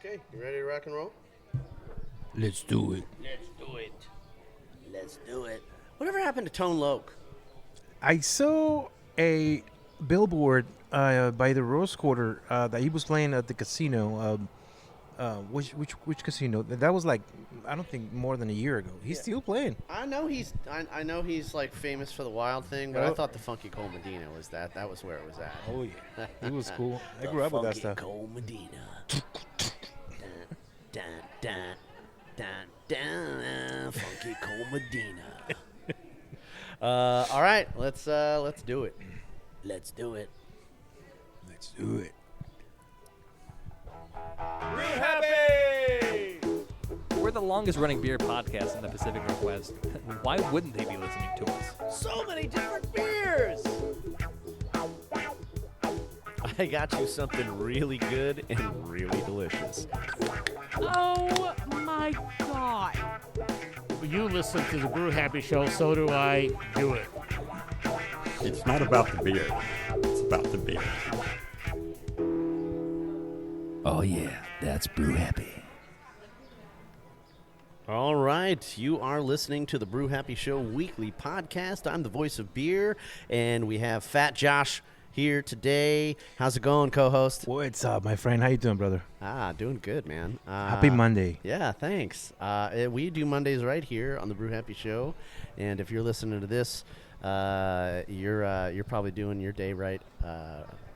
Okay, you ready to rock and roll? Let's do it. Let's do it. Let's do it. Whatever happened to Tone Loc? I saw a billboard by the Rose Quarter that he was playing at the casino. Which casino? That was like, I don't think more than a year ago. He's still playing. I know he's like famous for the Wild thing, but I Oh. thought the Funky Cole Medina was that. That was where it was at. Oh yeah, he was cool. I The grew up with that Funky stuff. Cole Medina. dun, dun, dun, dun, dun, Funky Cole Medina. All right, let's do it. Let's do it. Let's do it. We're the longest running beer podcast in the Pacific Northwest. Why wouldn't they be listening to us? So many different beers. I got you something really good and really delicious. Oh my God. You listen to the Brew Happy Show, so do I. Do it. It's not about the beer. It's about the beer. Oh yeah, that's Brew Happy. All right, you are listening to the Brew Happy Show weekly podcast. I'm the voice of beer, and we have Fat Josh here today. How's it going, co-host? What's up, my friend? How you doing, brother? Doing good, man. Happy Monday. Yeah, thanks. We do Mondays right here on the Brew Happy Show, and if you're listening to this, you're probably doing your day right,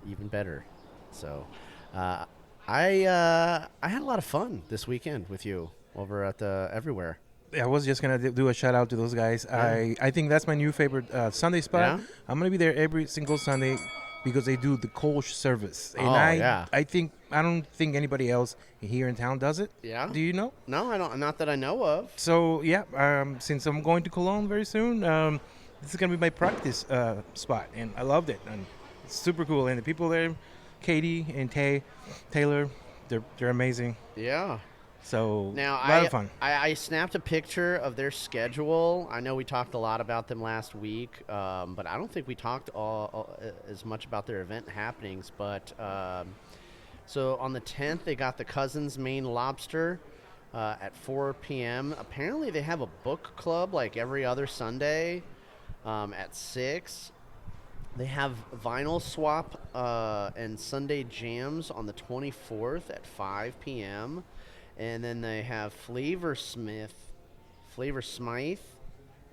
even better. So, I had a lot of fun this weekend with you over at the Everywhere. I was just gonna do a shout out to those guys. Yeah. I think that's my new favorite Sunday spot. Yeah? I'm gonna be there every single Sunday because they do the Kolsch service, and Oh, yeah. I don't think anybody else here in town does it. Yeah? Do you know? No, I don't. Not that I know of. So yeah, since I'm going to Cologne very soon, this is gonna be my practice spot, and I loved it, and it's super cool. And the people there, Katie and Taylor, they're amazing. Yeah. So Now, a lot of fun. I snapped a picture of their schedule. I know we talked a lot about them last week, but I don't think we talked as much about their event happenings. But so on the 10th, they got the Cousins Maine Lobster at 4 p.m. Apparently, they have a book club like every other Sunday at 6. They have Vinyl Swap and Sunday Jams on the 24th at 5 p.m. And then they have Flavor Smythe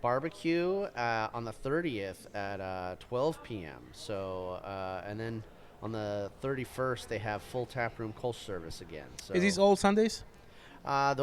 Barbecue on the 30th at 12 p.m. So, and then on the 31st, they have full tap room Kolsch service again. So Is these all Sundays? I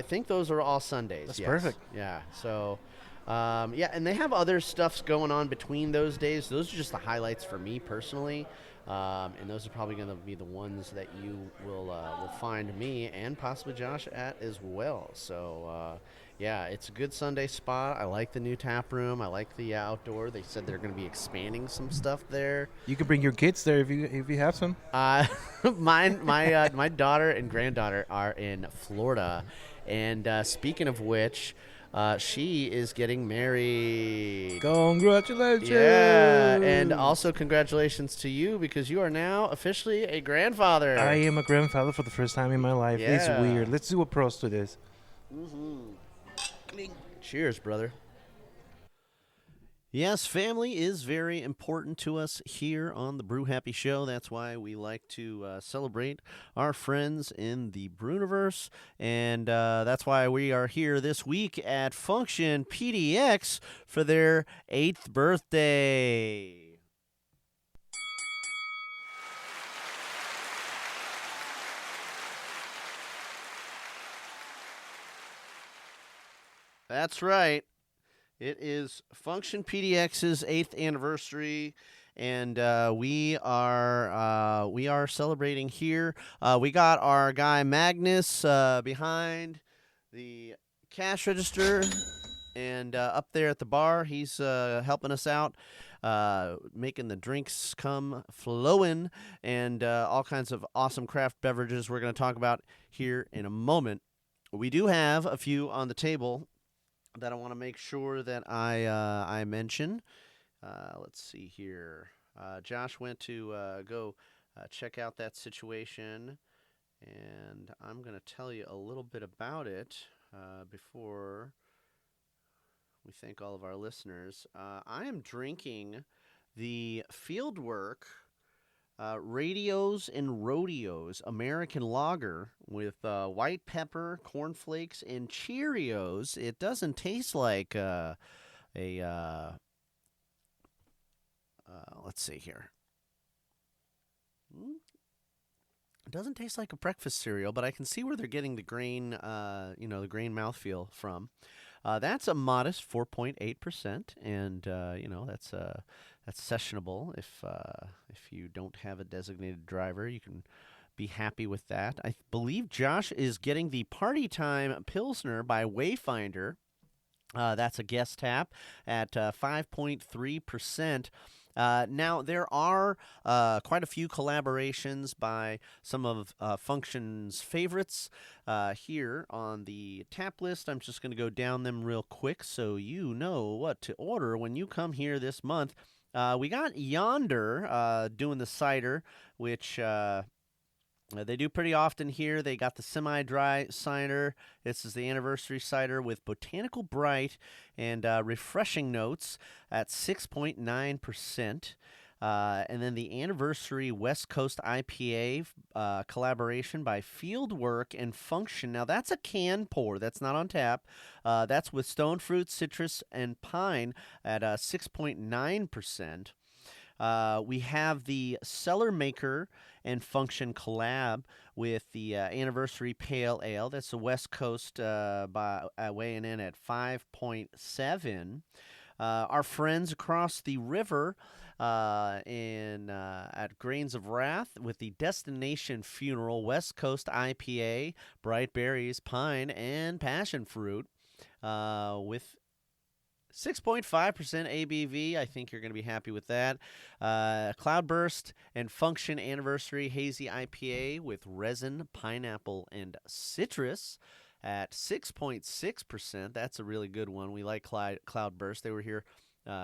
think those are all Sundays. That's yes. perfect. Yeah. So, yeah, and they have other stuffs going on between those days. Those are just the highlights for me personally. And those are probably going to be the ones that you will find me and possibly Josh at as well. So, yeah, it's a good Sunday spot. I like the new tap room. I like the outdoor. They said they're going to be expanding some stuff there. You can bring your kids there if you have some. My daughter and granddaughter are in Florida, and speaking of which. She is getting married. Congratulations! Yeah, and also congratulations to you because you are now officially a grandfather. I am a grandfather for the first time in my life. It's Yeah. weird. Let's do a prost to this. Cheers, brother. Yes, family is very important to us here on the Brew Happy Show. That's why we like to celebrate our friends in the Brewiverse. And that's why we are here this week at Function PDX for their 8th birthday. That's right. It is Function PDX's 8th anniversary, and we are celebrating here. We got our guy Magnus behind the cash register, and up there at the bar, he's helping us out, making the drinks come flowing, and all kinds of awesome craft beverages we're going to talk about here in a moment. We do have a few on the table that I want to make sure that I mention. Let's see here. Josh went to go check out that situation, and I'm going to tell you a little bit about it before we thank all of our listeners. I am drinking the Fieldwork Radios and Rodeos American Lager with white pepper, cornflakes, and Cheerios. It doesn't taste like let's see here. It doesn't taste like a breakfast cereal, but I can see where they're getting the grain, the grain mouthfeel from. That's a modest 4.8%, and that's sessionable. If you don't have a designated driver, you can be happy with that. I believe Josh is getting the Party Time Pilsner by Wayfinder. That's a guest tap at 5.3%. Now, there are quite a few collaborations by some of Function's favorites here on the tap list. I'm just going to go down them real quick so you know what to order when you come here this month. We got Yonder doing the cider, which they do pretty often here. They got the semi-dry cider. This is the anniversary cider with botanical bright and refreshing notes at 6.9%. And then the anniversary West Coast IPA collaboration by Fieldwork and Function. Now, that's a can pour. That's not on tap. That's with stone fruit, citrus, and pine at 6.9%. We have the Cellar Maker and Function collab with the Anniversary Pale Ale. That's the West Coast weighing in at 5.7. Our friends across the river at Grains of Wrath with the Destination Funeral West Coast IPA, bright berries, pine, and passion fruit with 6.5% ABV. I think you're going to be happy with that. Cloudburst and Function Anniversary Hazy IPA with resin, pineapple, and citrus at 6.6%. That's a really good one. We like Cloudburst. They were here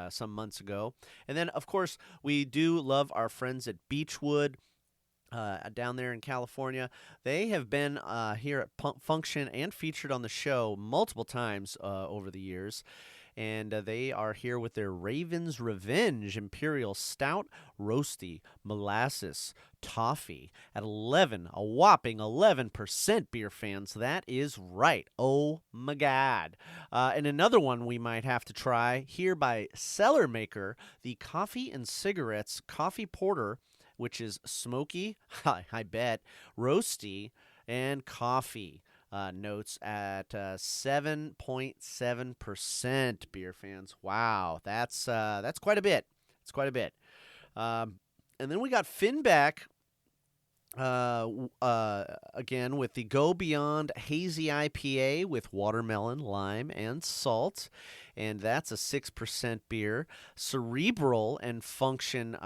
some months ago. And then, of course, we do love our friends at Beechwood. Down there in California. They have been here at Function and featured on the show multiple times over the years. And they are here with their Raven's Revenge Imperial Stout, Roasty, Molasses, Toffee at a whopping 11% beer fans. That is right. Oh my God. And another one we might have to try here by Cellar Maker, the Coffee and Cigarettes Coffee Porter, which is smoky, I bet, roasty, and coffee. Notes at 7.7%, beer fans. Wow, that's quite a bit. It's quite a bit. And then we got Finback again with the Go Beyond Hazy IPA with watermelon, lime, and salt, and that's a 6% beer. Cerebral and Function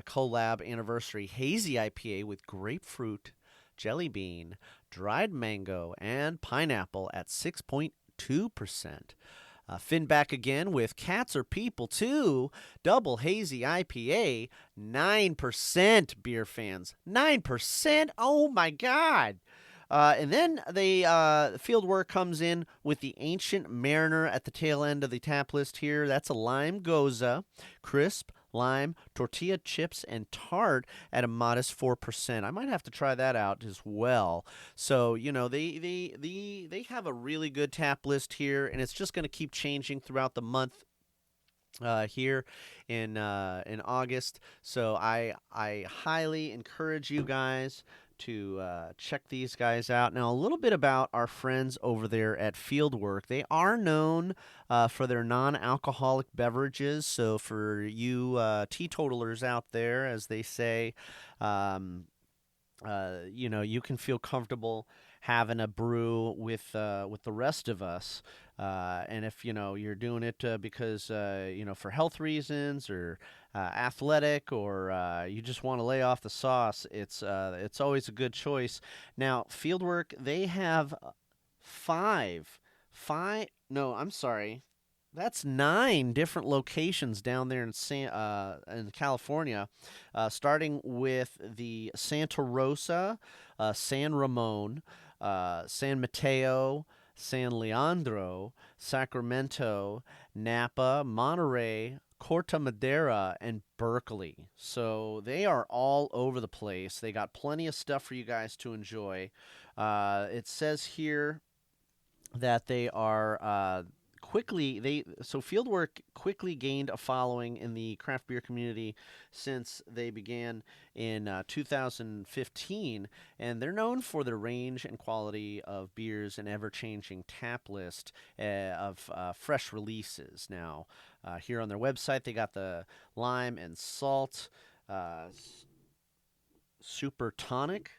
collab anniversary Hazy IPA with grapefruit, jelly bean, dried mango, and pineapple at 6.2%. Finback again with Cats Are People Too, double hazy IPA, 9% beer fans. 9%? Oh my God. And then the Fieldwork comes in with the Ancient Mariner at the tail end of the tap list here. That's a lime goza, crisp, lime, tortilla chips, and tart at a modest 4%. I might have to try that out as well. So, they have a really good tap list here, and it's just going to keep changing throughout the month here in August. So I highly encourage you guys to check these guys out. Now, a little bit about our friends over there at Fieldwork. They are known for their non-alcoholic beverages. So for you teetotalers out there, as they say, you can feel comfortable having a brew with the rest of us. And if you're doing it because for health reasons or athletic, or you just want to lay off the sauce, it's always a good choice. Now, Fieldwork, they have five. No, I'm sorry. That's 9 different locations down there in California, starting with the Santa Rosa, San Ramon, San Mateo, San Leandro, Sacramento, Napa, Monterey, Corte Madera, and Berkeley. So they are all over the place. They got plenty of stuff for you guys to enjoy. It says here that they are quickly they so Fieldwork quickly gained a following in the craft beer community since they began in 2015, and they're known for their range and quality of beers and ever-changing tap list of fresh releases. Now, here on their website, they got the lime and salt super tonic.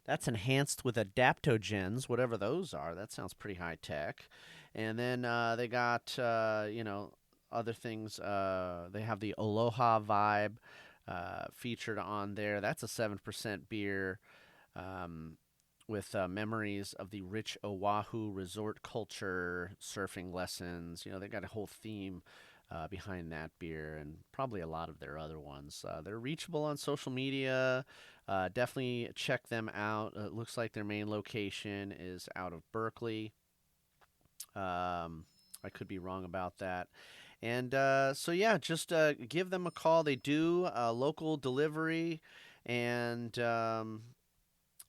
That's enhanced with adaptogens, whatever those are. That sounds pretty high tech. And then they got, other things. They have the Aloha Vibe featured on there. That's a 7% beer um, with memories of the rich Oahu resort culture, surfing lessons. They got a whole theme behind that beer and probably a lot of their other ones. They're reachable on social media. Definitely check them out. It looks like their main location is out of Berkeley. I could be wrong about that. And so, yeah, just give them a call. They do local delivery, and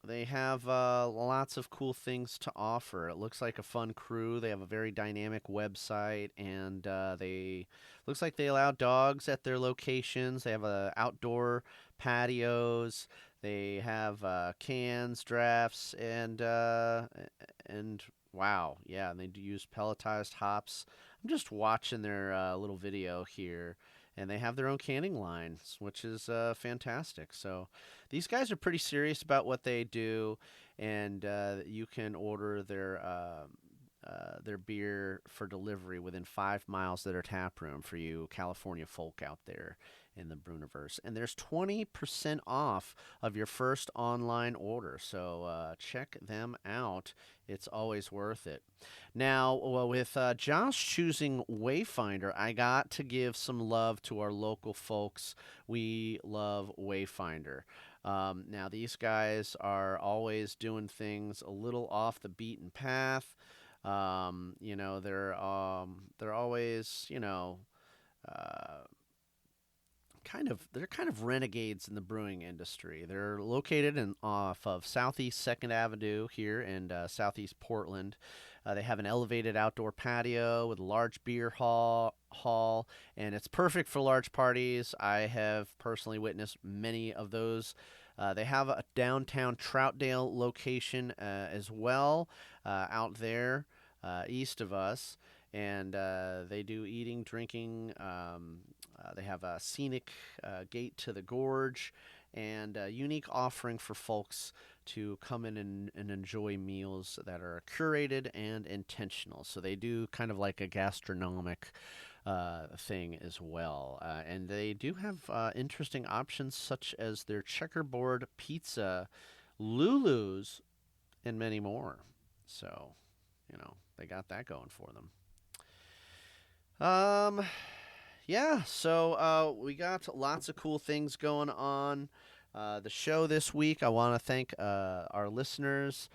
they have lots of cool things to offer. It looks like a fun crew. They have a very dynamic website, and they looks like they allow dogs at their locations. They have outdoor patios. They have cans, drafts, and wow, yeah, and they do use pelletized hops. I'm just watching their little video here, and they have their own canning lines, which is fantastic. So these guys are pretty serious about what they do, and you can order their beer for delivery within 5 miles of their tap room for you California folk out there in the Bruniverse. And there's 20% off of your first online order. So check them out. It's always worth it. Now, with Josh choosing Wayfinder, I got to give some love to our local folks. We love Wayfinder. Now, these guys are always doing things a little off the beaten path. They're always, uh, they're kind of renegades in the brewing industry. They're located off of Southeast Second Avenue here in Southeast Portland. They have an elevated outdoor patio with a large beer hall, and it's perfect for large parties. I have personally witnessed many of those. They have a downtown Troutdale location as well out there east of us, and they do eating, drinking. They have a scenic gate to the gorge and a unique offering for folks to come in and enjoy meals that are curated and intentional. So they do kind of like a gastronomic thing as well. And they do have interesting options such as their checkerboard pizza, Lulu's, and many more. So, they got that going for them. Yeah, so we got lots of cool things going on. The show this week, I want to thank our listeners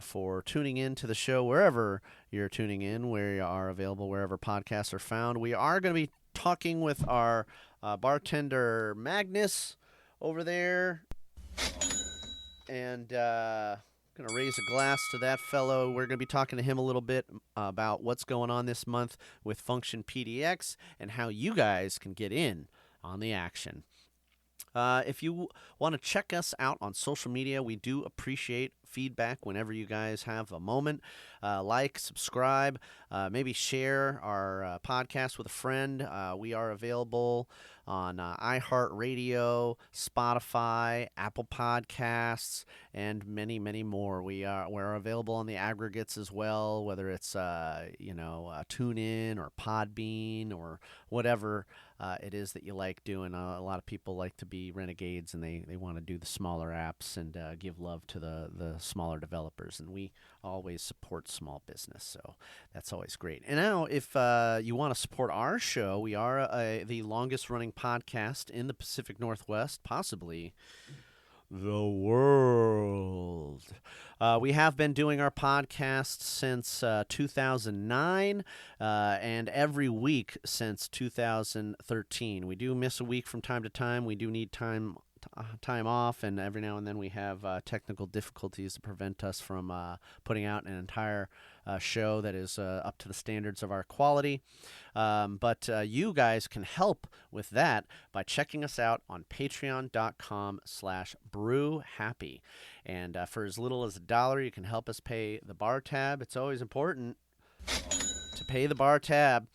for tuning in to the show wherever you're tuning in, where you are available, wherever podcasts are found. We are going to be talking with our bartender Magnus over there, and going to raise a glass to that fellow. We're going to be talking to him a little bit about what's going on this month with Function PDX and how you guys can get in on the action. If you want to check us out on social media, we do appreciate feedback whenever you guys have a moment. Like, subscribe, maybe share our podcast with a friend. We are available on iHeartRadio, Spotify, Apple Podcasts, and many, many more. We're available on the aggregates as well, whether it's TuneIn or Podbean or whatever it is that you like doing. A lot of people like to be renegades, and they want to do the smaller apps and give love to the smaller developers. And we always support small business, so that's always great. And now, if you want to support our show, we are the longest running podcast in the Pacific Northwest, possibly the world. We have been doing our podcast since 2009 and every week since 2013. We do miss a week from time to time. We do need time off, and every now and then we have technical difficulties that prevent us from putting out an entire show that is up to the standards of our quality. But you guys can help with that by checking us out on patreon.com/brewhappy. And for as little as $1, you can help us pay the bar tab. It's always important to pay the bar tab.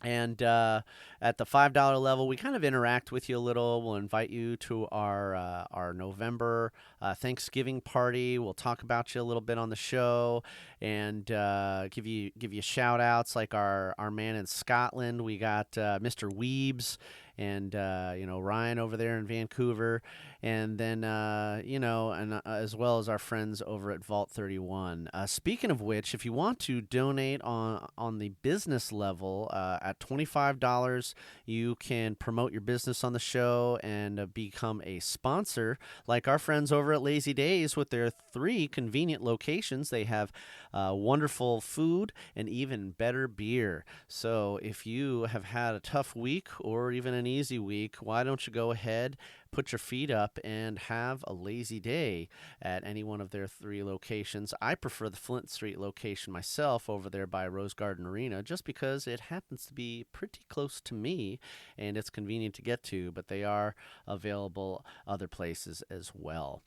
And at the $5 level, we kind of interact with you a little. We'll invite you to our November Thanksgiving party. We'll talk about you a little bit on the show and give you shout outs, like our man in Scotland. We got Mr. Weebs and Ryan over there in Vancouver, and then as well as our friends over at Vault 31. Speaking of which, if you want to donate on the business level at $25, you can promote your business on the show and become a sponsor, like our friends over at Lazy Days with their 3 convenient locations. They have wonderful food and even better beer. So if you have had a tough week or even an easy week, why don't you go ahead, put your feet up, and have a lazy day at any one of their 3 locations. I prefer the Flint Street location myself over there by Rose Garden Arena, just because it happens to be pretty close to me and it's convenient to get to, but they are available other places as well.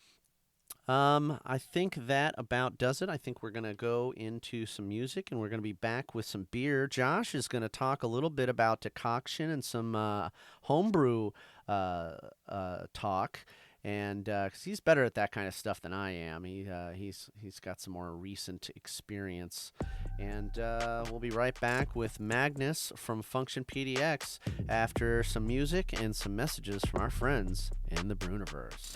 I think that about does it. I think we're going to go into some music, and we're going to be back with some beer. Josh is going to talk a little bit about decoction and some homebrew talk, and because he's better at that kind of stuff than I am. He's got some more recent experience. And we'll be right back with Magnus from Function PDX after some music and some messages from our friends in the Bruniverse.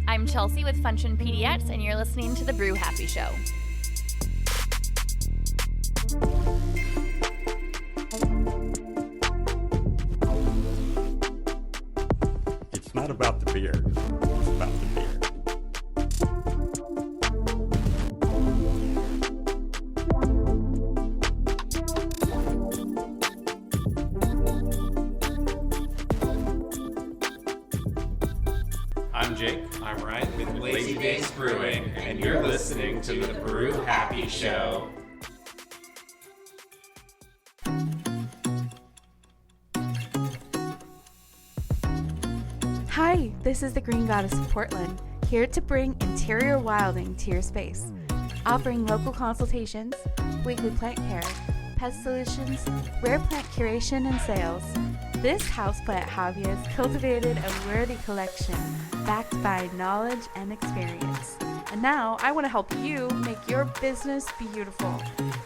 I'm Chelsea with Function PDX, and you're listening to The Brew Happy Show. It's not about the beer. It's about the beer. I'm Jake. I'm Ryan with Lazy Days Brewing, and you're listening to the Brew Happy Show. Hi, this is the Green Goddess of Portland, here to bring interior wilding to your space. Offering local consultations, weekly plant care, pest solutions, rare plant curation and sales. This houseplant hobby has cultivated a worthy collection backed by knowledge and experience. And now I want to help you make your business beautiful.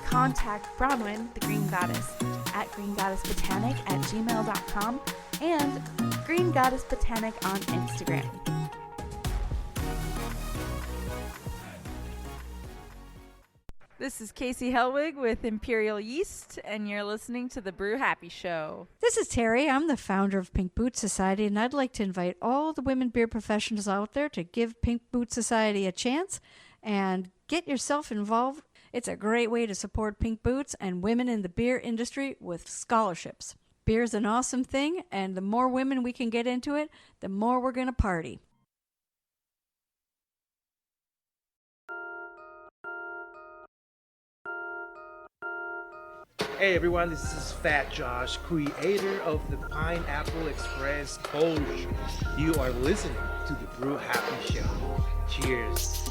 Contact Bronwyn, the Green Goddess, at greengoddessbotanic@gmail.com and Green Goddess Botanic on Instagram. This is Casey Helwig with Imperial Yeast, and you're listening to The Brew Happy Show. This is Terry. I'm the founder of Pink Boot Society, and I'd like to invite all the women beer professionals out there to give Pink Boot Society a chance and get yourself involved. It's a great way to support Pink Boots and women in the beer industry with scholarships. Beer's an awesome thing, and the more women we can get into it, the more we're going to party. Hey everyone, this is Fat Josh, creator of the Pineapple Express Coach. You are listening to the Brew Happy Show. Cheers.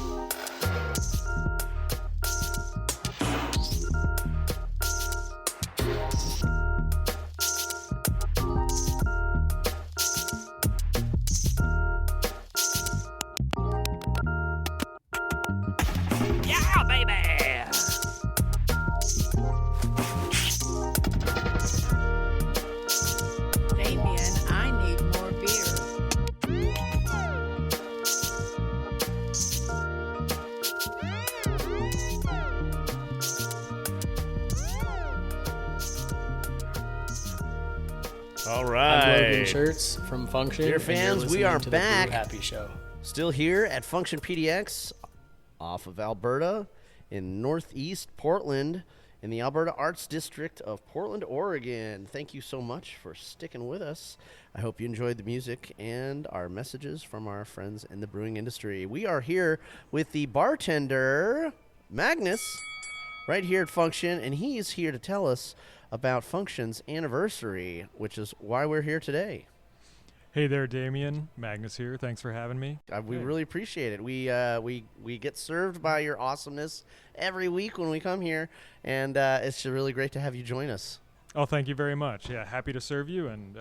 All I'm right. Logan Shirts from Function. Dear and you're fans, we listening are to back. The Brew Happy Show. Still here at Function PDX off of Alberta in northeast Portland in the Alberta Arts District of Portland, Oregon. Thank you so much for sticking with us. I hope you enjoyed the music and our messages from our friends in the brewing industry. We are here with the bartender, Magnus, right here at Function, and he is here to tell us about Function's anniversary, which is why we're here today. Hey there, Damien. Magnus here. Thanks for having me. We really appreciate it. We get served by your awesomeness every week when we come here, and it's really great to have you join us. Oh, thank you very much. Yeah, happy to serve you, and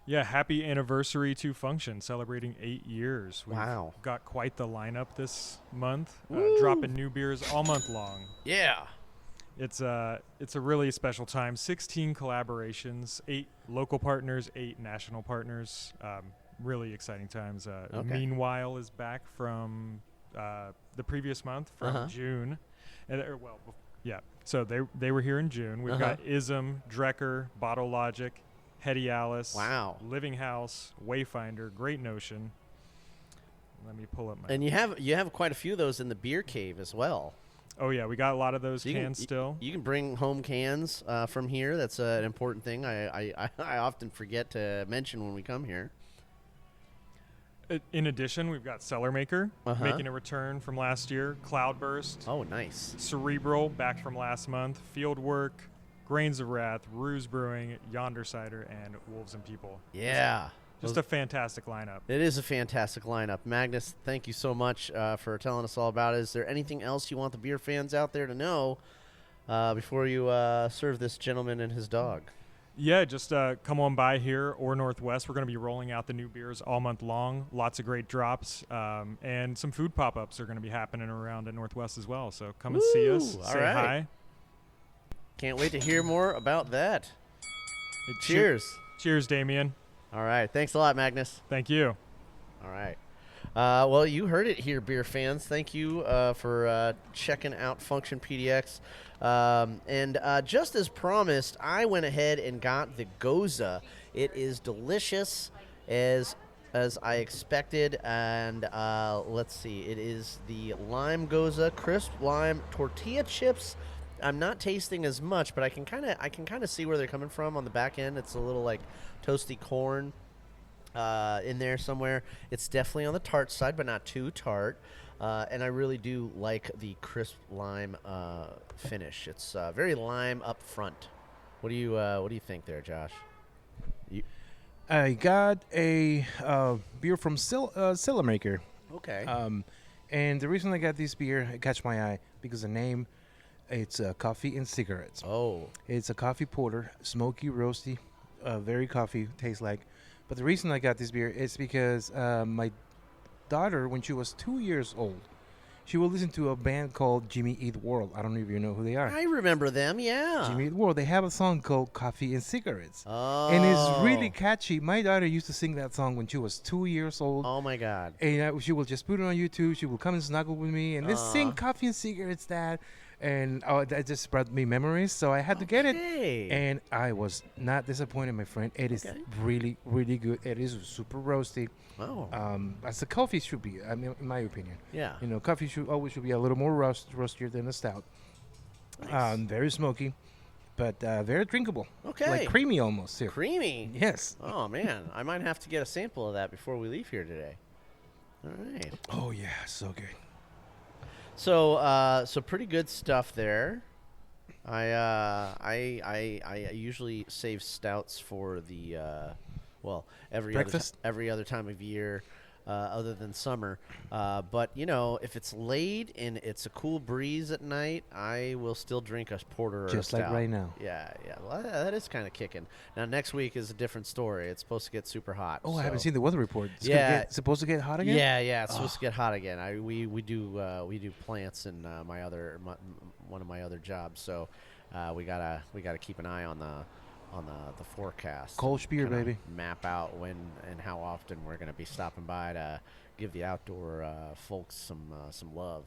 happy anniversary to Function, celebrating 8 years. We've got quite the lineup this month, dropping new beers all month long. Yeah. It's a really special time. 16 collaborations, 8 local partners, 8 national partners. Really exciting times. Meanwhile is back from the previous month, from June. So they were here in June. We've got Ism, Drecker, Bottle Logic, Hetty Alice, Living House, Wayfinder, Great Notion. Let me pull up my... And you have quite a few of those in the beer cave as well. Oh, yeah, we got a lot of those cans still. You can bring home cans from here. That's an important thing I often forget to mention when we come here. In addition, we've got Cellar Maker making a return from last year. Cloudburst. Oh, nice. Cerebral, back from last month. Fieldwork, Grains of Wrath, Ruse Brewing, Yonder Cider, and Wolves and People. Yeah. Just a fantastic lineup. It is a fantastic lineup. Magnus, thank you so much for telling us all about it. Is there anything else you want the beer fans out there to know before you serve this gentleman and his dog? Yeah, just come on by here or Northwest. We're going to be rolling out the new beers all month long. Lots of great drops. And some food pop-ups are going to be happening around at Northwest as well. So come and see us. Say hi. Can't wait to hear more about that. Cheers. Cheers, Damien. All right. Thanks a lot, Magnus. Thank you. All right. Well, you heard it here, beer fans. Thank you for checking out Function PDX. And just as promised, I went ahead and got the Goza. It is delicious as I expected. And let's see. It is the lime Goza, crisp lime tortilla chips. I'm not tasting as much, but I can kind of see where they're coming from on the back end. It's a little like toasty corn in there somewhere. It's definitely on the tart side, but not too tart. And I really do like the crisp lime finish. It's very lime up front. What do you think there, Josh? I got a beer from Cellar Maker. Okay. And the reason I got this beer, it catch my eye because the name. It's coffee and cigarettes. Oh. It's a coffee porter, smoky, roasty, very coffee tastes like. But the reason I got this beer is because my daughter, when she was 2 years old, she would listen to a band called Jimmy Eat World. I don't know if you know who they are. I remember them, yeah. Jimmy Eat World. They have a song called Coffee and Cigarettes. Oh. And it's really catchy. My daughter used to sing that song when she was 2 years old. Oh, my God. And she will just put it on YouTube. She will come and snuggle with me and let's sing Coffee and Cigarettes, Dad. And that just brought me memories, so I had to get it. And I was not disappointed, my friend. It is really, really good. It is super roasty. Oh. As the coffee should be, I mean, in my opinion. Yeah. You know, coffee should be a little more roastier than a stout. Nice. Very smoky, but very drinkable. Okay. Like creamy almost, too. Creamy? Yes. Oh, man. I might have to get a sample of that before we leave here today. All right. Oh, yeah. So good. So pretty good stuff there. I usually save stouts for the every other time of year, other than summer. But you know, if it's late and it's a cool breeze at night, I will still drink a porter or just a stout. like right now. Yeah. Well, that is kind of kicking. Now next week is a different story. It's supposed to get super hot. Oh, I haven't seen the weather report. It's supposed to get hot again. Yeah. It's supposed to get hot again. We do plants in one of my other jobs, so we gotta keep an eye on the forecast. Kolsch beer, baby. Map out when and how often we're gonna be stopping by to give the outdoor folks some love.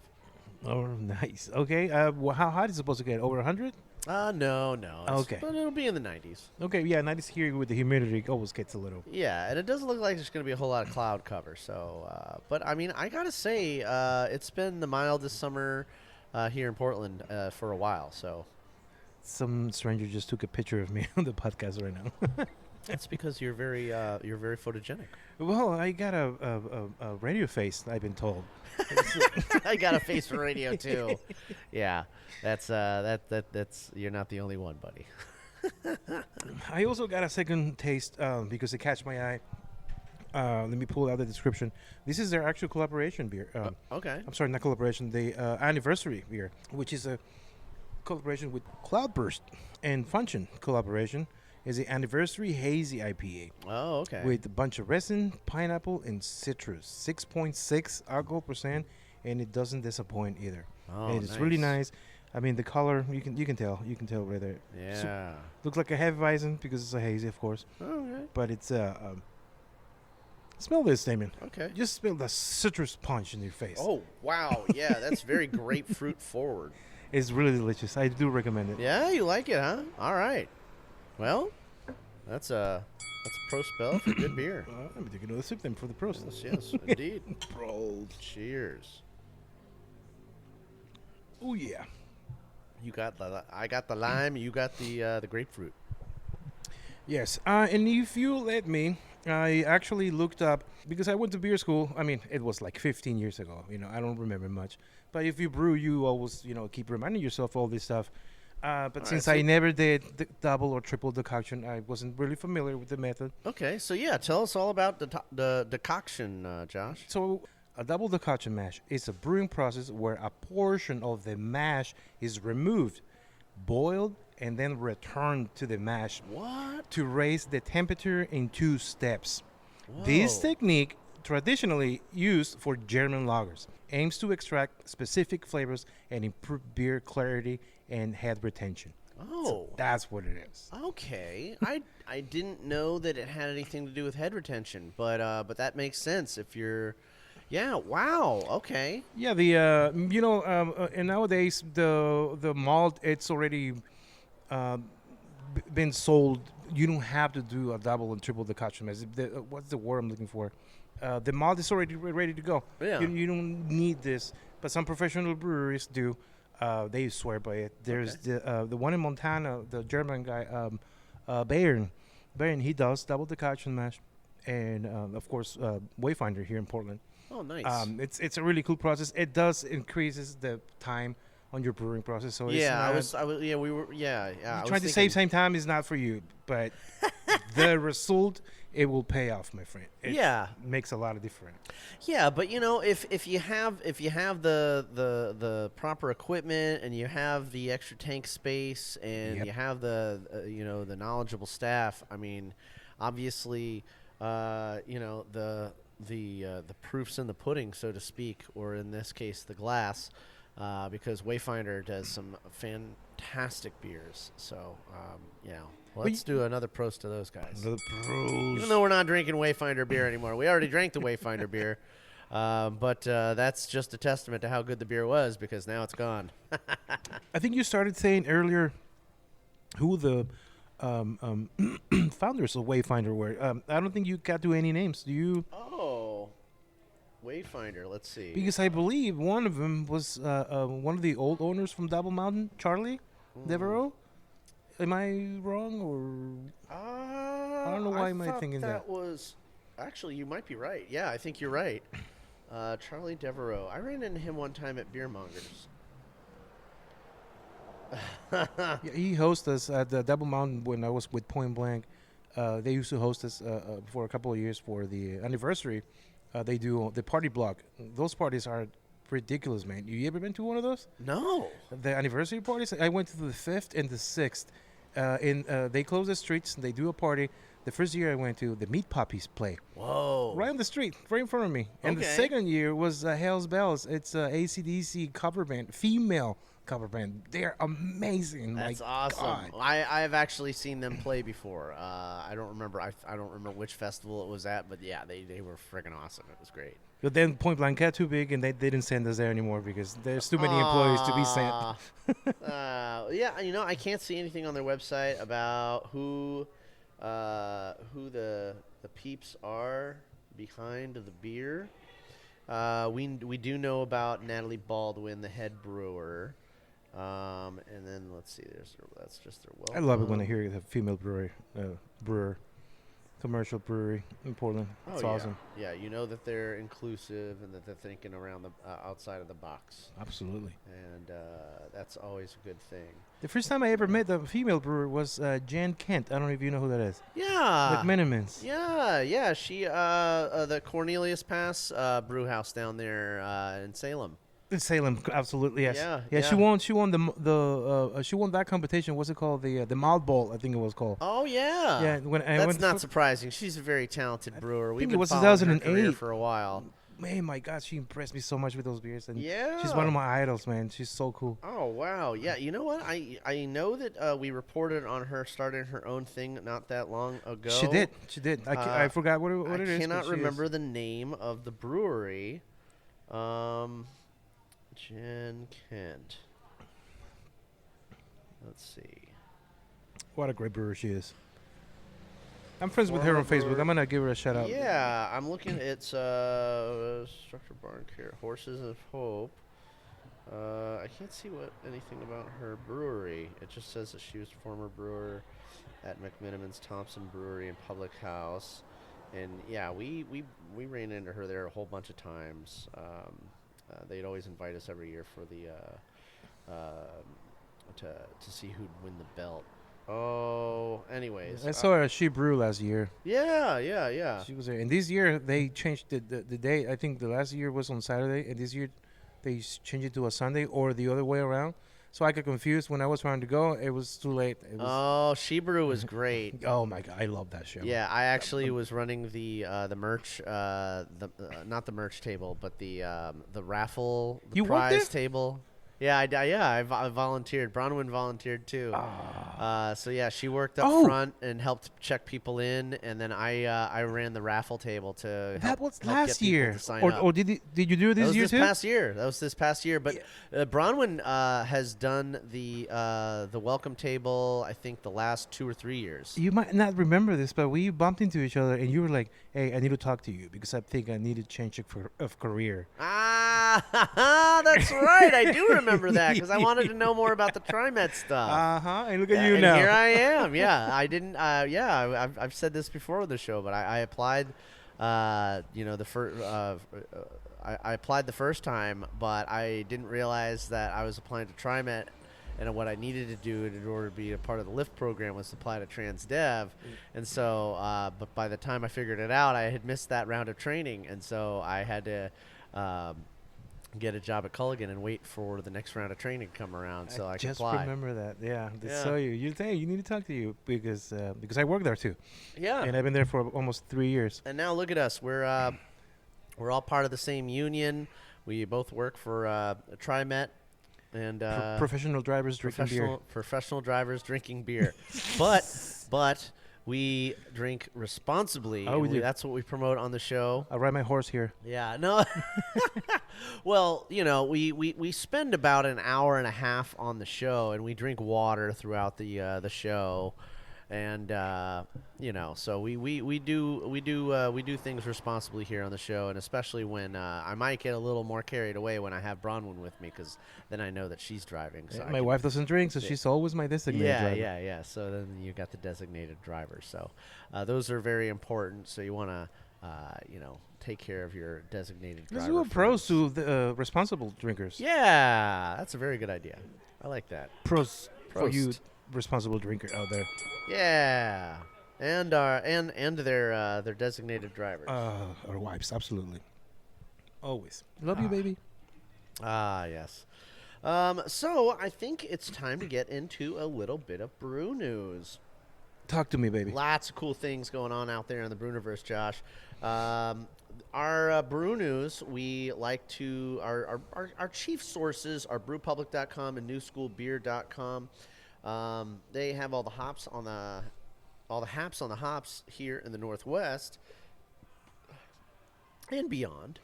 Oh, nice. Okay. How hot is it supposed to get? Over 100? No. Okay. But it'll be in the 90s. Okay, yeah, 90s here with the humidity always gets a little. Yeah, and it doesn't look like there's going to be a whole lot of cloud cover. So, but I mean, I gotta say, it's been the mildest summer here in Portland for a while. So Some stranger just took a picture of me on the podcast right now. that's because you're very photogenic. Well, I got a radio face, I've been told. I got a face for radio too. Yeah, that's you're not the only one, buddy. I also got a second taste because it catch my eye. Let me pull out the description. This is their actual collaboration beer. Okay. I'm sorry, not collaboration. The anniversary beer, which is a collaboration with Cloudburst and Function collaboration, is the anniversary hazy IPA. Oh, okay. With a bunch of resin, pineapple, and citrus. 6.6 alcohol percent, and it doesn't disappoint either. Oh, and it's really nice. I mean, the color you can tell right there. Yeah. So, looks like a Hefeweizen because it's a hazy, of course. Okay. But it's smell this, Damien. Okay. Just smell the citrus punch in your face. Oh wow, yeah, that's very grapefruit forward. It's really delicious. I do recommend it. Yeah, you like it, huh? All right. Well, that's a pro spell for good beer. Let me take another sip then for the pros. Yes, indeed. Pros. Cheers. Oh yeah. I got the lime. You got the grapefruit. Yes, and if you let me, I actually looked up because I went to beer school. I mean, it was like 15 years ago. I don't remember much. But if you brew, you always, keep reminding yourself all this stuff. But since I never did the double or triple decoction, I wasn't really familiar with the method. Okay, so yeah, tell us all about the decoction, Josh. So a double decoction mash is a brewing process where a portion of the mash is removed, boiled, and then returned to the mash. What? To raise the temperature in 2 steps. Whoa. This technique, traditionally used for German lagers, aims to extract specific flavors and improve beer clarity and head retention. Oh. So that's what it is. Okay. I didn't know that it had anything to do with head retention, but that makes sense if you're. Yeah. Wow. Okay. Yeah. And nowadays the malt it's already been sold. You don't have to do a double and triple decoction. What's the word I'm looking for? The malt is already ready to go. Yeah. You don't need this, but some professional breweries do. They swear by it. There's the one in Montana, the German guy, Bayern. Bayern, he does double decoction mash, and of course Wayfinder here in Portland. Oh, nice. It's a really cool process. It does increases the time on your brewing process. So yeah, it's not, trying to save some time is not for you, but the result it will pay off, my friend. It makes a lot of difference. Yeah, but if you have the proper equipment and you have the extra tank space and you have the the knowledgeable staff, I mean, obviously, the proof's in the pudding, so to speak, or in this case, the glass. Because Wayfinder does some fantastic beers. So, let's do another prost to those guys. Another prost. Even though we're not drinking Wayfinder beer anymore. We already drank the Wayfinder beer. But that's just a testament to how good the beer was because now it's gone. I think you started saying earlier who the founders of Wayfinder were. I don't think you got to any names. Do you? Oh. Wayfinder, let's see. Because I believe one of them was one of the old owners from Double Mountain, Charlie Devereaux. Am I wrong, or I don't know why am I thinking that? That was actually you might be right. Yeah, I think you're right. Charlie Devereaux. I ran into him one time at Beer Mongers. Yeah, he hosted us at the Double Mountain when I was with Point Blank. They used to host us for a couple of years for the anniversary. They do the party block. Those parties are ridiculous, man. You ever been to one of those? No. The anniversary parties? I went to the 5th and the 6th. They close the streets and they do a party. The first year I went to, the Meat Puppies play. Whoa. Right on the street, right in front of me. And the second year was Hell's Bells. It's a AC/DC cover band, female cover band. They're amazing. That's My awesome. God. I've actually seen them play before. I don't remember. I don't remember which festival it was at, but yeah, they were freaking awesome. It was great. But then Point Blank got too big, and they didn't send us there anymore because there's too many employees to be sent. Yeah, I can't see anything on their website about who the peeps are behind the beer. We do know about Natalie Baldwin, the head brewer. And then let's see. That's just their welcome. I love it when I hear the female brewer, commercial brewery in Portland. It's awesome. Yeah, you know that they're inclusive and that they're thinking around the outside of the box. Absolutely. And that's always a good thing. The first time I ever met a female brewer was Jan Kent. I don't know if you know who that is. Yeah. McMenamins. Yeah. She the Cornelius Pass brew house down there in Salem. In Salem, absolutely, yes. Yeah. She won she won that competition. What's it called? The Malt Bowl, I think it was called. Oh yeah. Yeah. That's not surprising. She's a very talented brewer. We've it been was following her 2008 career for a while. Man, my God, she impressed me so much with those beers. And yeah. She's one of my idols, man. She's so cool. Oh wow. Yeah. You know what? I know that we reported on her starting her own thing not that long ago. She did. I forgot what it is. I cannot remember the name of the brewery. Jen Kent. Let's see. What a great brewer she is. I'm friends with her on Facebook. I'm going to give her a shout out. Yeah, I'm looking. It's Structure Barn Care, Horses of Hope. I can't see anything about her brewery. It just says that she was a former brewer at McMenamins Thompson Brewery and Public House. And yeah, we ran into her there a whole bunch of times. They'd always invite us every year for the to see who'd win the belt. Oh, anyways, I saw her at She Brew last year. Yeah. She was there, and this year they changed the day. I think the last year was on Saturday, and this year they changed it to a Sunday or the other way around. So I got confused when I was trying to go. It was too late. She Brew was great. Oh my God, I love that show. Yeah, I actually was running the merch, not the merch table, but the raffle, the prize table. Yeah, I volunteered. Bronwyn volunteered too. So yeah, she worked up front and helped check people in, and then I ran the raffle table to. That was help last get people year, to sign or up. did you do it this year too? That was this past year. But Bronwyn has done the welcome table. I think the last 2 or 3 years. You might not remember this, but we bumped into each other, and you were like, "Hey, I need to talk to you because I think I need to change of career." That's right. I do remember that because I wanted to know more about the TriMet stuff. And look at you now. Here I am. Yeah, I didn't. I've said this before on the show, but I applied. I applied the first time, but I didn't realize that I was applying to TriMet, and what I needed to do in order to be a part of the LIFT program was to apply to TransDev. And so, but by the time I figured it out, I had missed that round of training, and so I had to get a job at Culligan and wait for the next round of training to come around so I could apply. Just remember that. Yeah, they saw you. You say you need to talk to you because I work there too. Yeah, and I've been there for almost 3 years. And now look at us. We're all part of the same union. We both work for TriMet. And professional drivers drinking beer. Professional drivers drinking beer, but we drink responsibly. Oh, we do. That's what we promote on the show. I ride my horse here. Yeah, no. Well, we spend about an hour and a half on the show, and we drink water throughout the show. And so we do things responsibly here on the show, and especially when I might get a little more carried away when I have Bronwyn with me, because then I know that she's driving. So my wife doesn't drink, so she's always my designated driver. Yeah. So then you got the designated driver. So those are very important. So you want to take care of your designated driver. Let's do a pros to the responsible drinkers. Yeah, that's a very good idea. I like that. Pros for you responsible drinker out there. Yeah, and their designated drivers. Our wives, absolutely. Always. Love you, baby. Yes. So I think it's time to get into a little bit of brew news. Talk to me, baby. Lots of cool things going on out there in the Brewniverse, Josh. Our brew news, we like to our chief sources are brewpublic.com and newschoolbeer.com. They have all the haps on the hops here in the Northwest and beyond.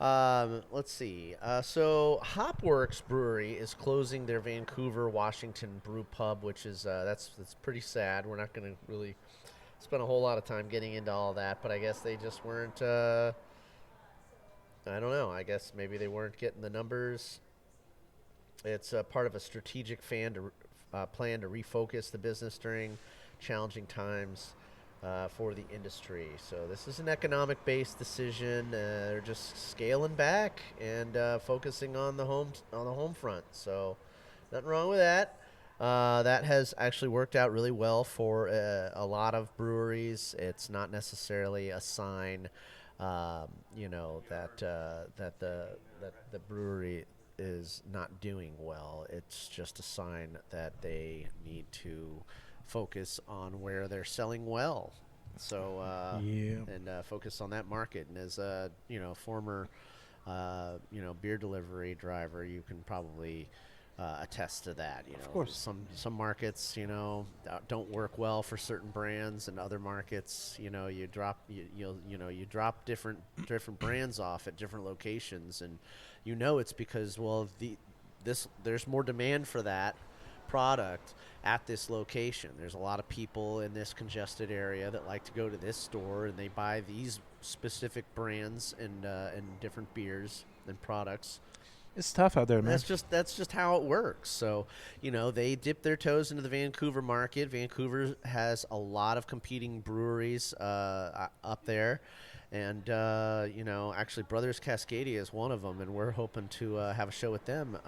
Let's see. So Hopworks Brewery is closing their Vancouver, Washington brew pub, which is that's pretty sad. We're not going to really spend a whole lot of time getting into all that, but I guess they just weren't. I don't know. I guess maybe they weren't getting the numbers. It's part of a strategic plan to refocus the business during challenging times for the industry. So this is an economic-based decision. They're just scaling back and focusing on the home front. So nothing wrong with that. That has actually worked out really well for a lot of breweries. It's not necessarily a sign, that the brewery is not doing well. It's just a sign that they need to focus on where they're selling well. So and focus on that market. And as a former beer delivery driver, you can probably attest to that. Of course. Some markets don't work well for certain brands, and other markets you drop different brands off at different locations, and it's because there's more demand for that product at this location. There's a lot of people in this congested area that like to go to this store, and they buy these specific brands and different beers and products. It's tough out there, man. That's just how it works. So, they dip their toes into the Vancouver market. Vancouver has a lot of competing breweries up there. And, actually Brothers Cascadia is one of them, and we're hoping to have a show with them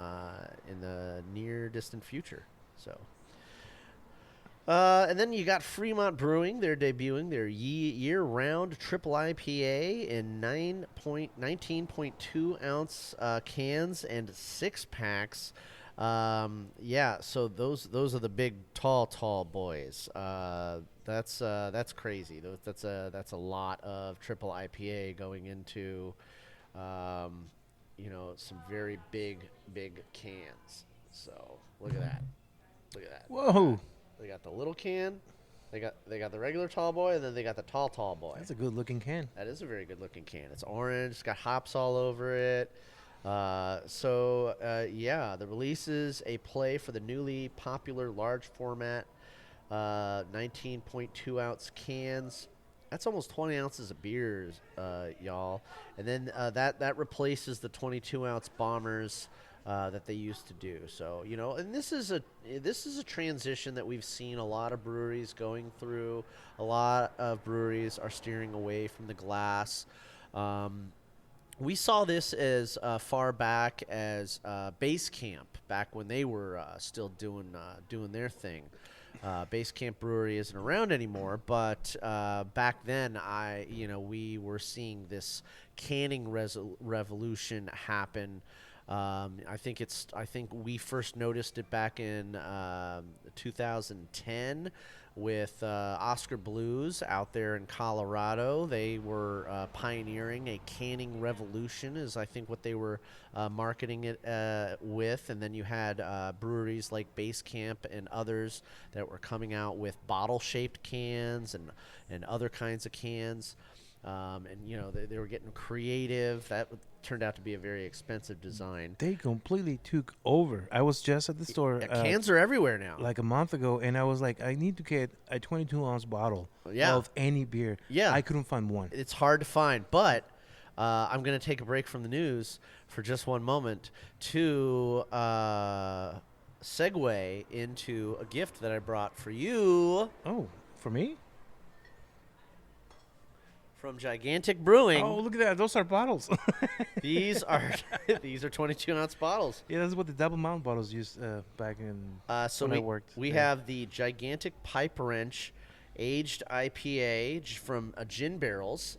in the near distant future. So, and then you got Fremont Brewing. They're debuting their year-round triple IPA in 19.2 ounce cans and 6-packs. So those are the big tall boys. That's crazy. That's a lot of triple IPA going into some very big cans. So look at that. Whoa. They got the little can, they got the regular tall boy, and then they got the tall boy. That's a good looking can. That is a very good looking can. It's orange. It's got hops all over it. The release is a play for the newly popular large format 19.2 ounce cans. That's almost 20 ounces of beers, y'all. And then that replaces the 22 ounce bombers that they used to do. So, and this is a transition that we've seen a lot of breweries going through. A lot of breweries are steering away from the glass. We saw this as far back as Base Camp, back when they were still doing their thing. Base Camp Brewery isn't around anymore, but back then, we were seeing this canning revolution happen. I think we first noticed it back in 2010 with Oscar Blues out there in Colorado. They were pioneering a canning revolution, is I think what they were marketing it with. And then you had breweries like Base Camp and others that were coming out with bottle-shaped cans and other kinds of cans. They were getting creative. That turned out to be a very expensive design. They completely took over. I was just at the store. Cans are everywhere now. Like a month ago, and I was like, I need to get a 22-ounce bottle of any beer. Yeah. I couldn't find one. It's hard to find, but I'm going to take a break from the news for just one moment to segue into a gift that I brought for you. Oh, for me? From Gigantic Brewing. Oh, look at that. Those are bottles. These are 22-ounce bottles. Yeah, that's what the double mount bottles used back in when I worked. We have the Gigantic Pipe Wrench aged IPA from Gin Barrels.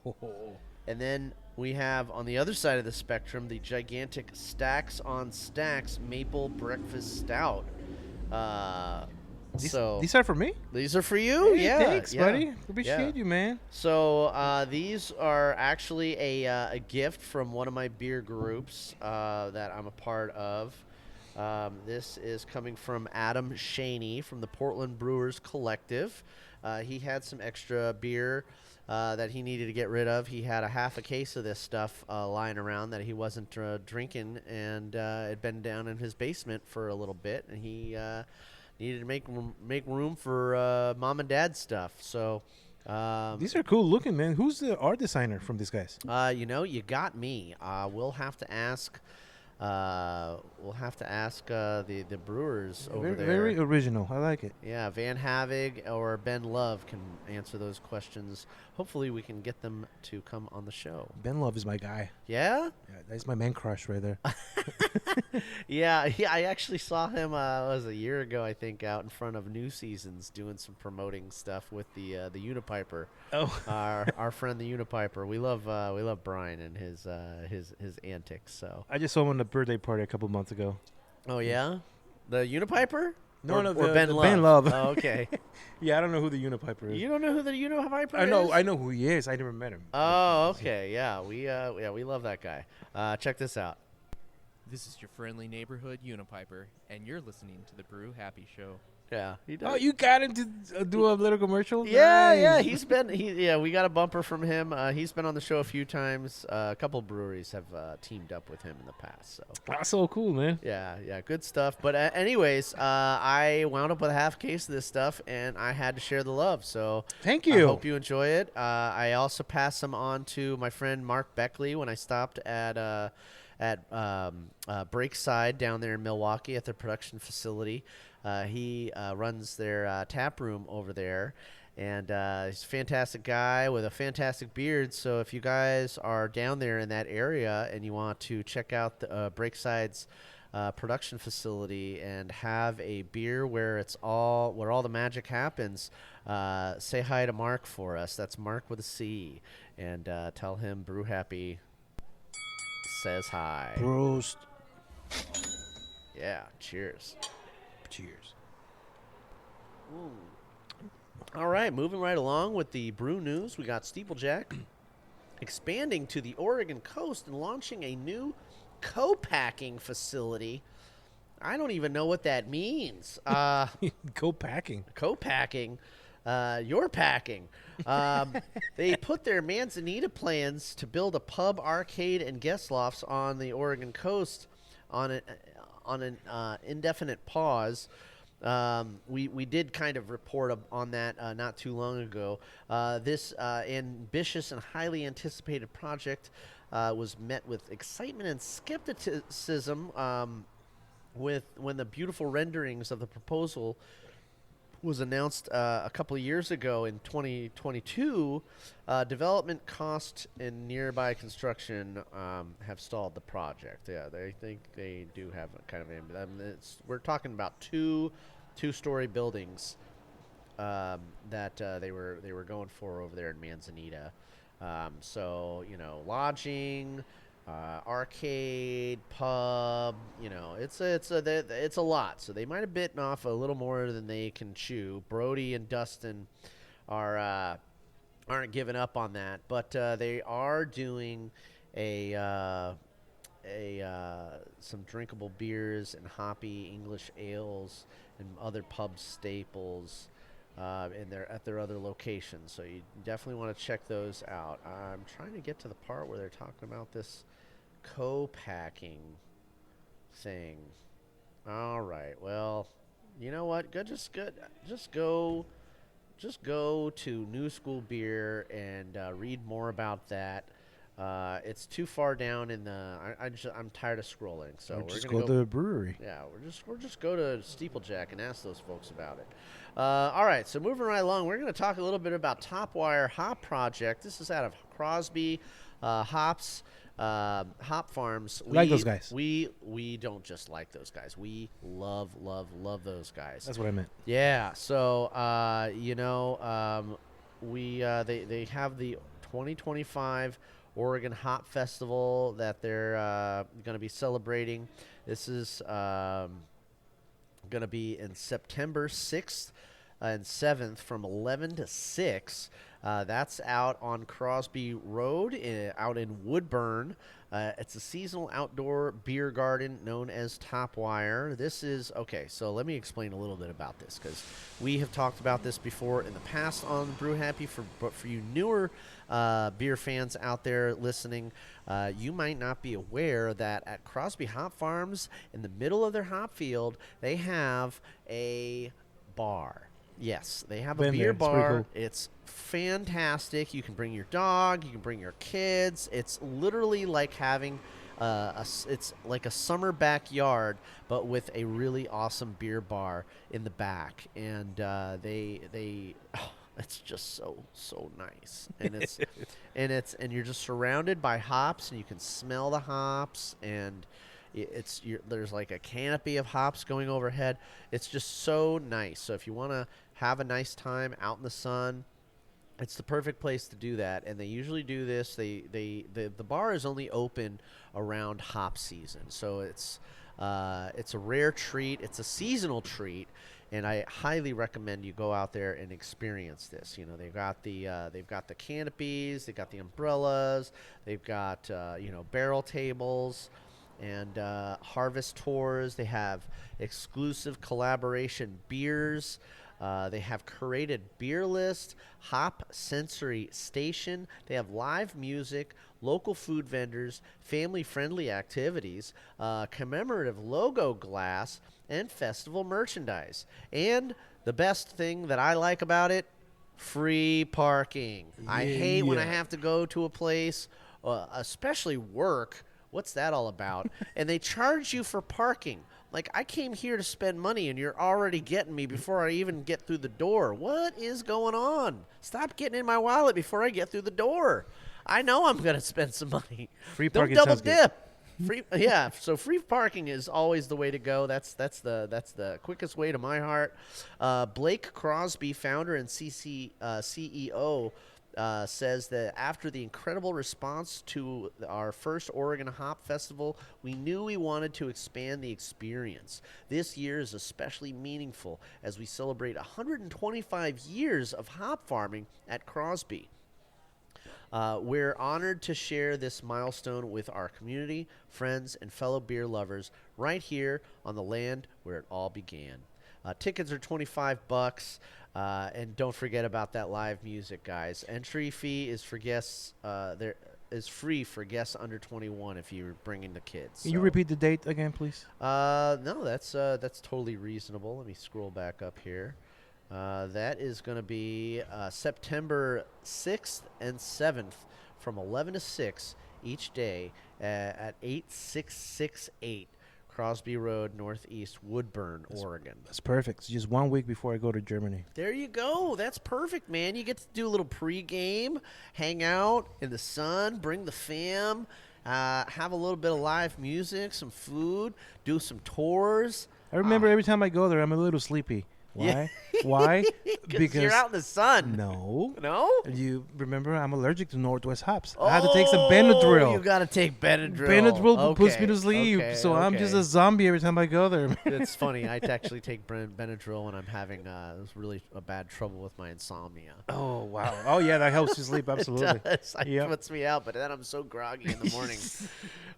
Oh. And then we have, on the other side of the spectrum, the Gigantic Stacks on Stacks Maple Breakfast Stout. These are for me? These are for you. Hey, Yeah. thanks, yeah. buddy. Appreciate you, man. So these are actually a gift from one of my beer groups that I'm a part of. This is coming from Adam Shaney from the Portland Brewers Collective. He had some extra beer that he needed to get rid of. He had a half a case of this stuff lying around that he wasn't drinking, and it had been down in his basement for a little bit, and he needed to make room for mom and dad's stuff. So these are cool looking, man. Who's the art designer from these guys? you got me. We'll have to ask. The brewers over there. Very original. I like it. Yeah, Van Havig or Ben Love can answer those questions. Hopefully, we can get them to come on the show. Ben Love is my guy. Yeah? Yeah, that's my man crush right there. Yeah, I actually saw him. It was a year ago, I think, out in front of New Seasons doing some promoting stuff with the Unipiper. Oh, our friend the Unipiper. We love Brian and his antics. So I just saw him on the birthday party a couple months ago. Oh yeah, the Unipiper. No, or, no, or the Ben Love. Ben Love. Oh, okay. Yeah, I don't know who the Unipiper is. You don't know who the Unipiper I is? know who he is. I never met him. Oh, okay. Yeah, we love that guy. Check this out. This is your friendly neighborhood Unipiper, and you're listening to the Brew Happy Show. Yeah, he does. Oh, you got him to do a little commercial? Yeah, Nice. yeah. We got a bumper from him. He's been on the show a few times. A couple breweries have teamed up with him in the past. So That's so cool, man. yeah, good stuff. But anyways, I wound up with a half case of this stuff, and I had to share the love. So Thank you. I hope you enjoy it. I also passed some on to my friend Mark Beckley when I stopped at Breakside down there in Milwaukee at their production facility. He runs their tap room over there, and he's a fantastic guy with a fantastic beard. So if you guys are down there in that area and you want to check out the Breakside's production facility and have a beer where all the magic happens, say hi to Mark for us. That's Mark with a C, and tell him Brew Happy says hi. Prost. Yeah, cheers. Cheers. All right, moving right along with the brew news. We got Steeplejack expanding to the Oregon coast and launching a new co-packing facility. I don't even know what that means. Co-packing. Co-packing. You're packing. They put their Manzanita plans to build a pub, arcade, and guest lofts on the Oregon coast on an indefinite pause. We did kind of report on that not too long ago. This ambitious and highly anticipated project was met with excitement and skepticism when the beautiful renderings of the proposal was announced a couple of years ago in 2022. Development cost and nearby construction have stalled the project. Yeah, they think they do have a kind of we're talking about two-story buildings that they were going for over there in Manzanita. So lodging, arcade, pub, it's a lot. So they might have bitten off a little more than they can chew. Brody and Dustin aren't giving up on that, but they are doing some drinkable beers and hoppy English ales and other pub staples at their other locations. So you definitely want to check those out. I'm trying to get to the part where they're talking about this co-packing thing. All right. Well, you know what? Just go to New School Beer and read more about that. It's too far down in the. I'm tired of scrolling, so we're just gonna go to the brewery. Yeah, we're just go to Steeplejack and ask those folks about it. All right, so moving right along, we're going to talk a little bit about Topwire Hop Project. This is out of Crosby Hops. Hop Farms. Like those guys. We don't just like those guys. We love those guys. That's what I meant. Yeah. So they have the 2025 Oregon Hop Festival that they're going to be celebrating. This is Going to be in September 6th and 7th from 11 to 6. That's out on Crosby Road, out in Woodburn. It's a seasonal outdoor beer garden known as Topwire. This is, okay, so let me explain a little bit about this, because we have talked about this before in the past on Brew Happy. But for you newer beer fans out there listening, you might not be aware that at Crosby Hop Farms, in the middle of their hop field, they have a bar. Yes, they have a beer bar. It's fantastic. You can bring your dog. You can bring your kids. It's literally like having it's like a summer backyard, but with a really awesome beer bar in the back. And it's just so nice. And and you're just surrounded by hops, and you can smell the hops, and there's like a canopy of hops going overhead. It's just so nice. So if you want to have a nice time out in the sun, it's the perfect place to do that. And they usually do this. The bar is only open around hop season, so it's a rare treat. It's a seasonal treat, and I highly recommend you go out there and experience this. You know, they've got the canopies, they've got the umbrellas, they've got barrel tables and harvest tours. They have exclusive collaboration beers. They have curated beer list, hop sensory station. They have live music, local food vendors, family-friendly activities, commemorative logo glass, and festival merchandise. And the best thing that I like about it, free parking. I hate when I have to go to a place, especially work. What's that all about? And they charge you for parking. Like, I came here to spend money, and you're already getting me before I even get through the door. What is going on? Stop getting in my wallet before I get through the door. I know I'm going to spend some money. Free parking. Don't double dip. Free, yeah. So free parking is always the way to go. That's the quickest way to my heart. Blake Crosby, founder and CEO. Says that after the incredible response to our first Oregon Hop Festival, we knew we wanted to expand the experience. This year is especially meaningful as we celebrate 125 years of hop farming at Crosby. We're honored to share this milestone with our community, friends, and fellow beer lovers right here on the land where it all began. Tickets are $25. And don't forget about that live music, guys. Entry fee is for guests. There is free for guests under 21 if you're bringing the kids. Can you repeat the date again, please? No, that's totally reasonable. Let me scroll back up here. That is going to be September 6th and 7th from 11 to 6 each day at 8668. Crosby Road, Northeast Woodburn, Oregon. That's perfect. It's just 1 week before I go to Germany. There you go. That's perfect, man. You get to do a little pregame, hang out in the sun, bring the fam, have a little bit of live music, some food, do some tours. I remember every time I go there, I'm a little sleepy. Why? Yeah. Why? Because you're out in the sun. No. No? You remember I'm allergic to Northwest hops. I had to take some Benadryl. You got to take Benadryl. Benadryl puts me to sleep. So I'm just a zombie every time I go there. It's funny. I actually take Benadryl when I'm having really a bad trouble with my insomnia. Oh, wow. Oh, yeah, that helps you sleep. Absolutely. It does. It puts me out, but then I'm so groggy in the morning.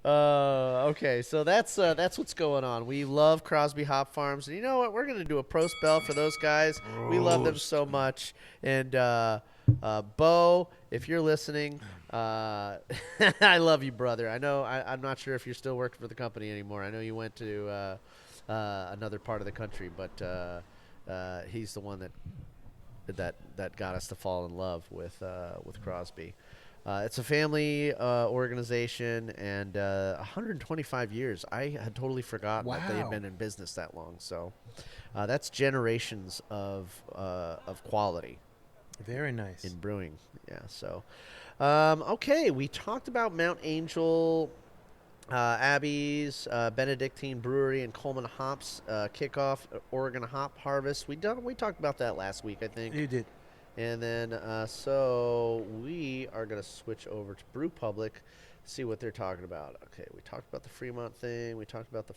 Okay, so that's what's going on. We love Crosby Hop Farms, and you know what? We're going to do a pro spell for those guys. We love them so much. And Bo, if you're listening, I love you, brother. I know I'm not sure if you're still working for the company anymore. I know you went to another part of the country, but he's the one that got us to fall in love with Crosby. It's a family organization, and 125 years. I had totally forgotten that they had been in business that long. So that's generations of quality. Very nice. In brewing. Yeah. So, okay, we talked about Mount Angel Abbey's Benedictine Brewery and Coleman Hops kickoff Oregon Hop Harvest. We talked about that last week, I think. You did. And then, so we are going to switch over to Brew Public, see what they're talking about. Okay, we talked about the Fremont thing. We talked about the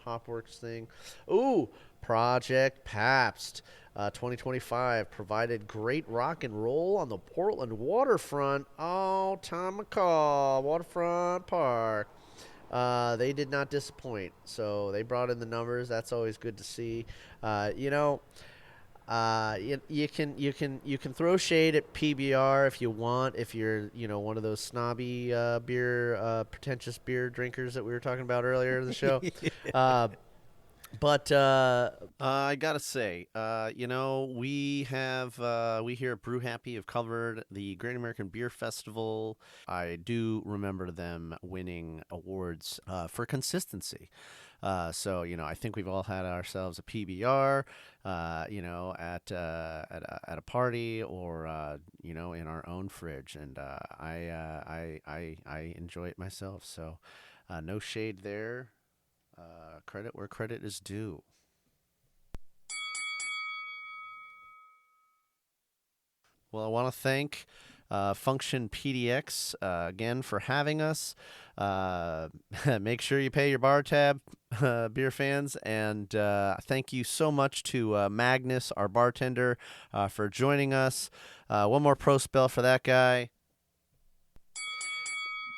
Hopworks thing. Ooh, Project Pabst 2025 provided great rock and roll on the Portland waterfront. Oh, Tom McCall, Waterfront Park. They did not disappoint. So they brought in the numbers. That's always good to see. You can throw shade at PBR if you want, if you're one of those snobby pretentious beer drinkers that we were talking about earlier in the show. But I gotta say, we here at Brew Happy have covered the Great American Beer Festival. I do remember them winning awards for consistency. So I think we've all had ourselves a PBR, at a party or in our own fridge, and I enjoy it myself. So no shade there. Credit where credit is due. Well, I want to thank Function PDX again for having us. Make sure you pay your bar tab, beer fans, and thank you so much to Magnus, our bartender, for joining us. One more pro spell for that guy.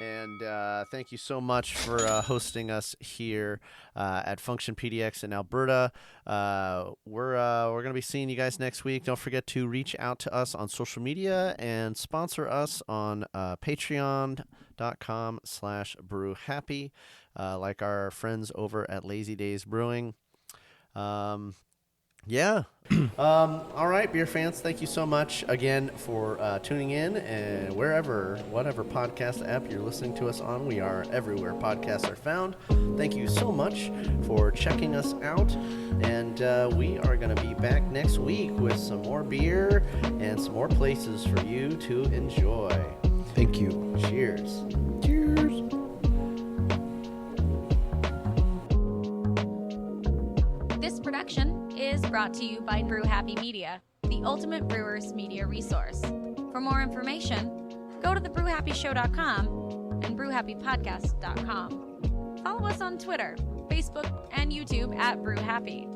And thank you so much for hosting us here at Function PDX in Alberta. We're going to be seeing you guys next week. Don't forget to reach out to us on social media and sponsor us on patreon.com/brewhappy, like our friends over at Lazy Days Brewing. Yeah. All right, beer fans, thank you so much again for tuning in, and whatever podcast app you're listening to us on, we are everywhere podcasts are found. Thank you so much for checking us out, and we are going to be back next week with some more beer and some more places for you to enjoy. Thank you. Cheers. Cheers. This production is brought to you by Brew Happy Media, the ultimate brewers media resource. For more information, go to thebrewhappyshow.com and brewhappypodcast.com. Follow us on Twitter, Facebook, and YouTube at Brew Happy.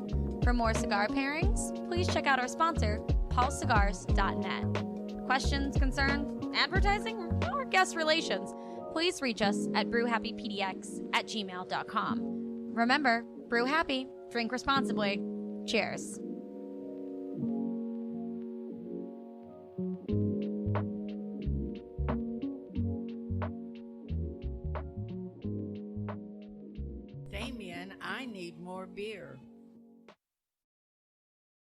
For more cigar pairings, please check out our sponsor, paulcigars.net. Questions, concerns, advertising, or guest relations, please reach us at brewhappypdx@gmail.com. Remember, brew happy, drink responsibly. Cheers. Damien, I need more beer.